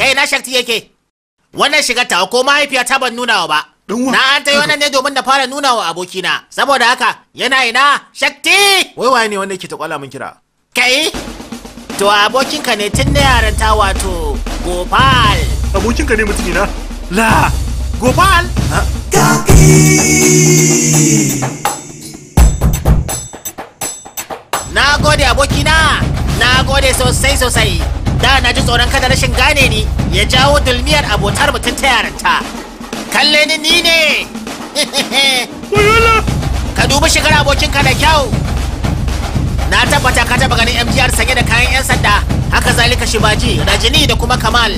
Kai na Shakti yake. Wannan shigar tawa ko mahaifiya ta ban nunawa ba. Na an tayi wannan ne domin na fara nunawa abokina. Saboda haka yana ina Shakti. Wai waye ne wanda yake ta kwala min kira? Kai? To abokinka ne tun da yaranta wato Gopal. Abokinka ne mutumina? La! Gopal? Na gode abokina. Na gode sosai. Da na ji tsoron kada rashin gane ni ya jawo dulmiyar abotar mutum ta yaranta. Kalle ni ne. Ka dubi shigar abokinka da kyau. Na tabbata ka taba ganin MGR sanye da kayan 'yan sanda. Haka zalika Shibaji, Rajini da kuma Kamal.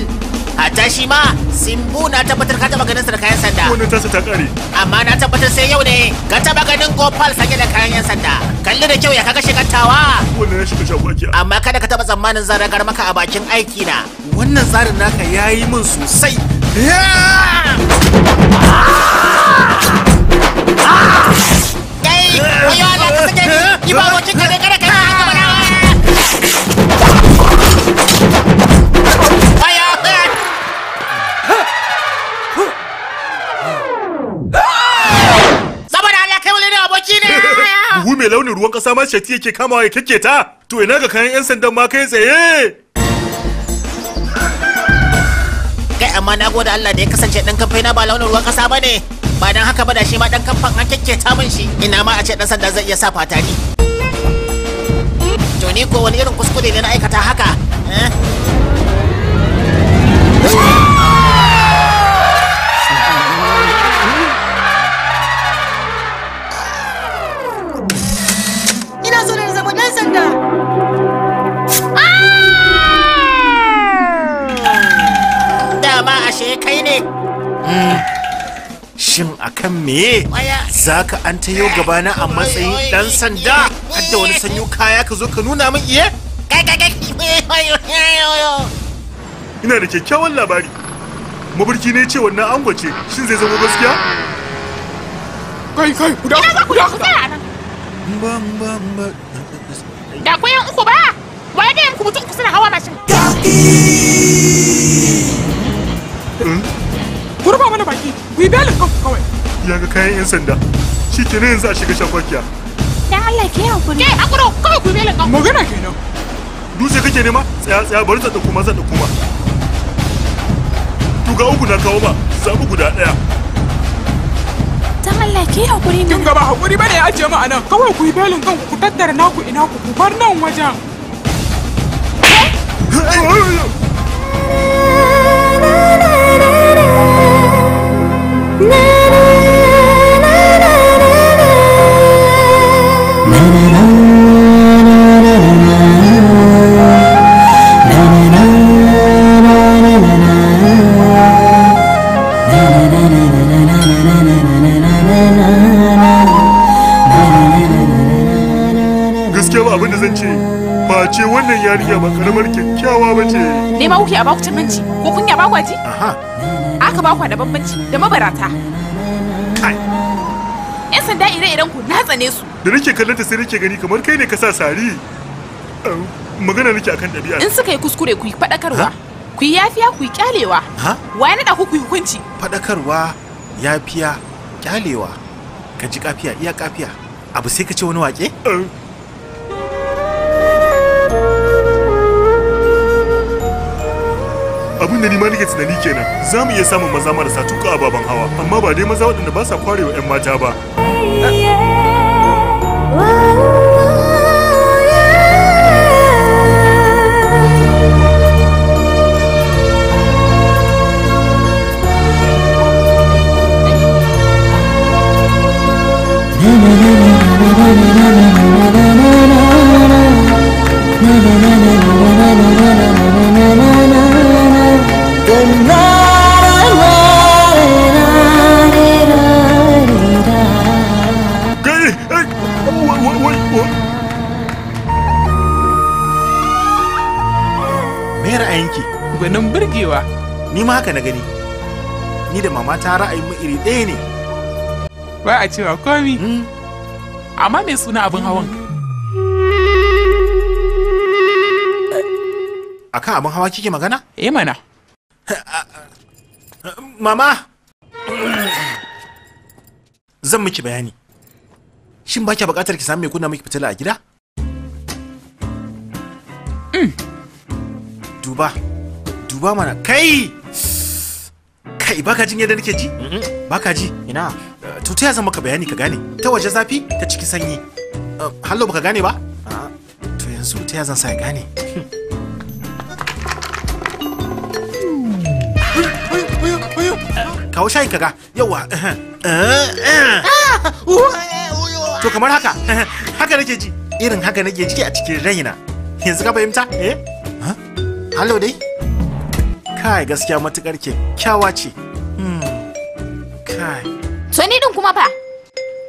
Hatta shi ma Simbu na tabbatar ka taba ganin sa da kayan sanda. Wannan tasa ta kare. Amma na tabbatar sai yau ne ka taba ganin Gopal sanye da kayan 'yan sanda. Kalli da kyau ya kaga shigantawa. Wannan ya shiga shagwakiya. Amma kada ka taba tsammanin zan ragar maka a bakin aiki na. Wannan tsarin naka yayi min sosai. Kai, wayo Allah ka sake ni. Ki ba abokin ka ne kada kai haka ba. Buhu mai launin ruwan kasa ma Shakti yake kamawa ya kake ta. To ina ga kayan 'yan sandan ma kai tsaye. Kai amma na gode Allah da ya kasance dan kamfai na ba launin ruwan kasa bane. Ba dan haka ba da shi ma dan kamfan an kekketa min shi. Ina ma a ce dan sanda zai iya sa fatani. To ni ko wani irin kuskure ne na aikata haka? Ina so na zama dan sanda. Dama ashe kai ne. Shin akan me za ka an tayo gabana a matsayin dan sanda? Hadda wani sanyo kaya ka zo ka nuna min iye? Ina da kyakkyawan labari. Mabarki ne ce wannan ango ce, shin zai zama gaskiya? Kai, guda ku tsaya nan. Da ku yan uku ba? Waye ga yanku mutum ku suna hawa mashin? Ku rufa mana baki, ku yi belin kanku kawai. Ya ga kayan 'yan sanda. Shi ke yanzu a shiga shakwakiya. Dan Allah ke hakuri. Ke hakuri, kawai ku yi belin kanku. Magana kenan. Dutse kake nema? Tsaya bari zan kuma. To ga uku na kawo ba, zaɓi guda ɗaya. Dan Allah ke hakuri ne. Kin ga ba hakuri bane ya ajiye mu a nan. Kawai ku yi belin kanku ku tattara naku ina ku bar nan wajen. Gaskiya ba abin da zan ce. Ce wannan yarinya ba karamar kyakkyawa ba ce. Ne ma kuke a baku cin hanci ko kunya ba kwaji? Aha. Aka baku da bambanci da mabarata. Kai. 'Yan sanda ire-iren ku na tsane su. Da nake kallon ta sai nake gani kamar kai ne ka sa sari. Magana nake akan ɗabi'a. In suka yi kuskure ku yi faɗakarwa. Ku yi yafiya ku yi kyalewa. Waye naɗa ku yi hukunci? Faɗakarwa, yafiya, kyalewa. Ka ji kafiya iya kafiya. Abu sai ka ce wani wake? Abin da ni ma nake tunani kenan, za mu iya samun maza marasa tuka ababen hawa, amma ba dai maza waɗanda ba sa kwarewa 'yan mata ba. Me ra'ayinki? Gwanin burgewa. Ni ma haka na gani. Ni da mama ta ra'ayin mu iri ɗaya ne. Ba a cewa komi. Amma me suna abin hawan? Akan abin hawa kike magana? Mana. Mama! Zan miki bayani. Shin ba kya buƙatar ki samu mai kunna miki fitila a gida? Duba mana. Kai baka jin yadda nake ji? Baka ji? Ina. To ta zan maka bayani ka gane. Ta waje zafi, ta ciki sanyi. Hallo baka gane ba? To yanzu ta zan sa ya gane. Kawo shayin kaga. Yawa. To kamar haka. Haka nake ji. Irin haka nake ji a cikin raina. Yanzu ka fahimta? Hallo dai? Kai gaskiya matukar kyakkyawa ce. Kai. To ni din kuma fa?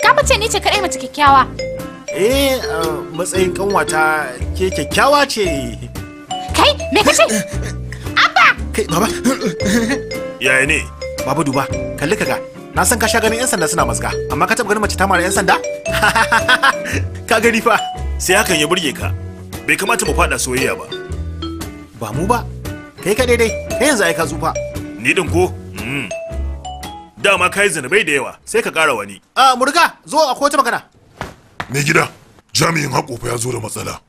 Ka fice ni ce kadai mace kyakkyawa. Matsayin kanwata ke kyakkyawa ce. Kai, me kace? Abba! Kai, baba. Yaya ne? Baba duba, kalli kaga. Na san ka sha ganin 'yan sanda suna mazga, amma ka taɓa ganin mace ta mara 'yan sanda? Ka gani fa, sai hakan ya burge ka. Bai kamata mu faɗa soyayya ba. Ba mu ba, kai ka daidai, kai yanzu ai ka tsufa. Ni din ko? Dama kai zanabai da yawa, sai ka ƙara wani. Murga, zo akwai wata magana. Mai gida, jami'in haƙofa ya zo da matsala.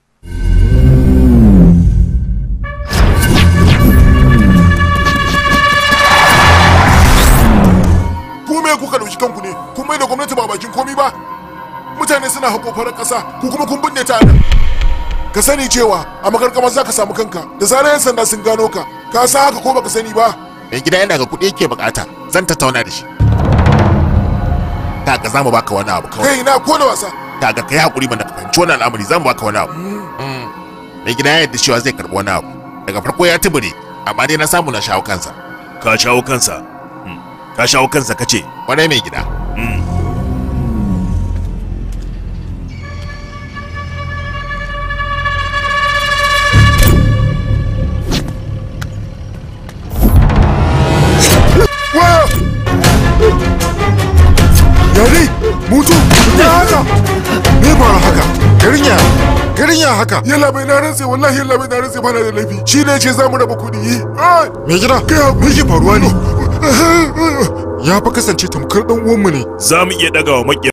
Ku me kuka dauki kanku ne? Kun mai da gwamnati ba bakin komi ba? Mutane suna haƙo farar ƙasa, ku kuma kun binne ta nan. Ka sani cewa a makarkama za ka samu kanka, da zarar 'yan sanda sun gano ka. Ka san haka ko baka sani ba? Mai gida yana ga kuɗi yake bukata, zan tattauna da shi. Kaga za mu baka wani abu kawai. Kai na ko da wasa. Kaga kai hakuri mana ka fahimci wannan al'amari, zan baka wani abu. Mai gida ya yarda cewa zai karɓi wani abu. Daga farko ya tubure, amma dai na samu na shawo kansa. Ka shawo kansa? Ka shawo kansa kace? Kwarai mai gida. Yari, mutu, ya haka. Me ba haka? Garin ya haka. Yalla bai na rantse, wallahi yalla bai na rantse bana da laifi. Shi ne ce za mu raba kuɗi. Me gida? Me ke faruwa ne? Ya fa kasance tamkar dan uwanmu ne. Za mu iya dagawa maƙiya